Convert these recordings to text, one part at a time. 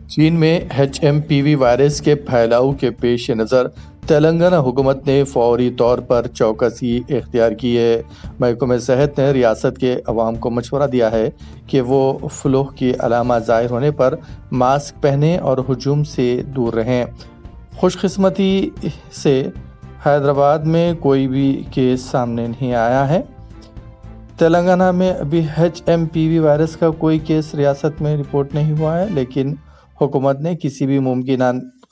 چین میں HMPV virus کے پھیلاؤ کے پیش نظر تلنگانہ حکومت نے فوری طور پر چوکسی اختیار کی ہے۔ محکمہ صحت نے ریاست کے عوام کو مشورہ دیا ہے کہ وہ فلو کی علامات ظاہر ہونے پر ماسک پہنیں اور ہجوم سے دور رہیں۔ خوش قسمتی سے حیدرآباد میں کوئی بھی کیس سامنے نہیں آیا ہے۔ تلنگانہ میں ابھی HMPV وائرس کا کوئی کیس ریاست میں رپورٹ نہیں ہوا ہے، لیکن حکومت نے کسی بھی ممکنہ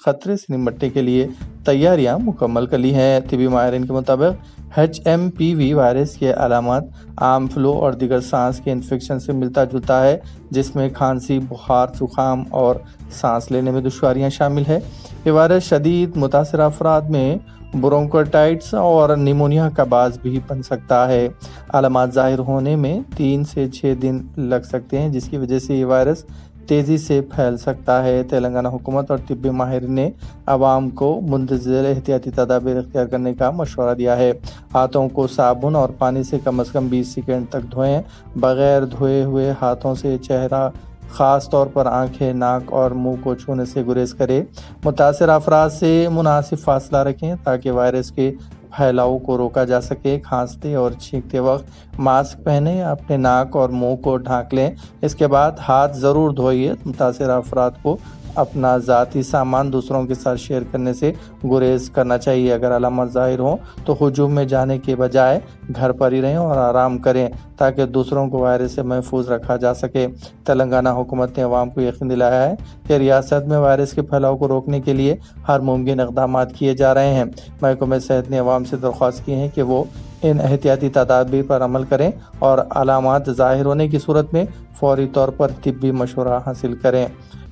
خطرے سے نمٹنے کے لیے تیاریاں مکمل کر لی ہیں۔ طبی ماہرین کے مطابق HMPV وائرس کے علامات عام فلو اور دیگر سانس کے انفیکشن سے ملتا جلتا ہے، جس میں کھانسی، بخار، زکام اور سانس لینے میں دشواریاں شامل ہیں۔ یہ وائرس شدید متاثرہ افراد میں برونکوٹائٹس اور نیمونیا کا باعث بھی بن سکتا ہے۔ علامات ظاہر ہونے میں 3 سے 6 دن لگ سکتے ہیں، جس کی وجہ سے یہ وائرس تیزی سے پھیل سکتا ہے۔ تلنگانہ حکومت اور طبی ماہرین نے عوام کو مندرجہ احتیاطی تدابیر اختیار کرنے کا مشورہ دیا ہے۔ ہاتھوں کو صابن اور پانی سے کم از کم 20 سیکنڈ تک دھوئیں۔ بغیر دھوئے ہوئے ہاتھوں سے چہرہ، خاص طور پر آنکھیں، ناک اور منہ کو چھونے سے گریز کریں۔ متاثرہ افراد سے مناسب فاصلہ رکھیں تاکہ وائرس کے پھیلاؤ کو روکا جا سکے۔ کھانستے اور چھینکتے وقت ماسک پہنیں، اپنے ناک اور منہ کو ڈھانک لیں۔ اس کے بعد ہاتھ ضرور دھوئیں۔ متاثرہ افراد کو اپنا ذاتی سامان دوسروں کے ساتھ شیئر کرنے سے گریز کرنا چاہیے۔ اگر علامات ظاہر ہوں تو ہجوم میں جانے کے بجائے گھر پر ہی رہیں اور آرام کریں تاکہ دوسروں کو وائرس سے محفوظ رکھا جا سکے۔ تلنگانہ حکومت نے عوام کو یقین دلایا ہے کہ ریاست میں وائرس کے پھیلاؤ کو روکنے کے لیے ہر ممکن اقدامات کیے جا رہے ہیں۔ محکمہ صحت نے عوام سے درخواست کی ہے کہ وہ ان احتیاطی تدابیر پر عمل کریں اور علامات ظاہر ہونے کی صورت میں فوری طور پر طبی مشورہ حاصل کریں۔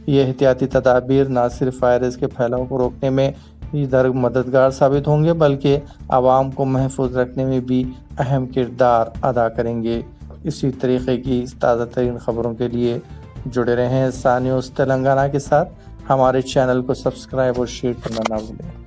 یہ احتیاطی تدابیر نہ صرف وائرس کے پھیلاؤ کو روکنے میں مددگار ثابت ہوں گے بلکہ عوام کو محفوظ رکھنے میں بھی اہم کردار ادا کریں گے۔ اسی طریقے کی تازہ ترین خبروں کے لیے جڑے رہیں سا نیوز تلنگانہ کے ساتھ۔ ہمارے چینل کو سبسکرائب اور شیئر کرنا نہ بھولیں۔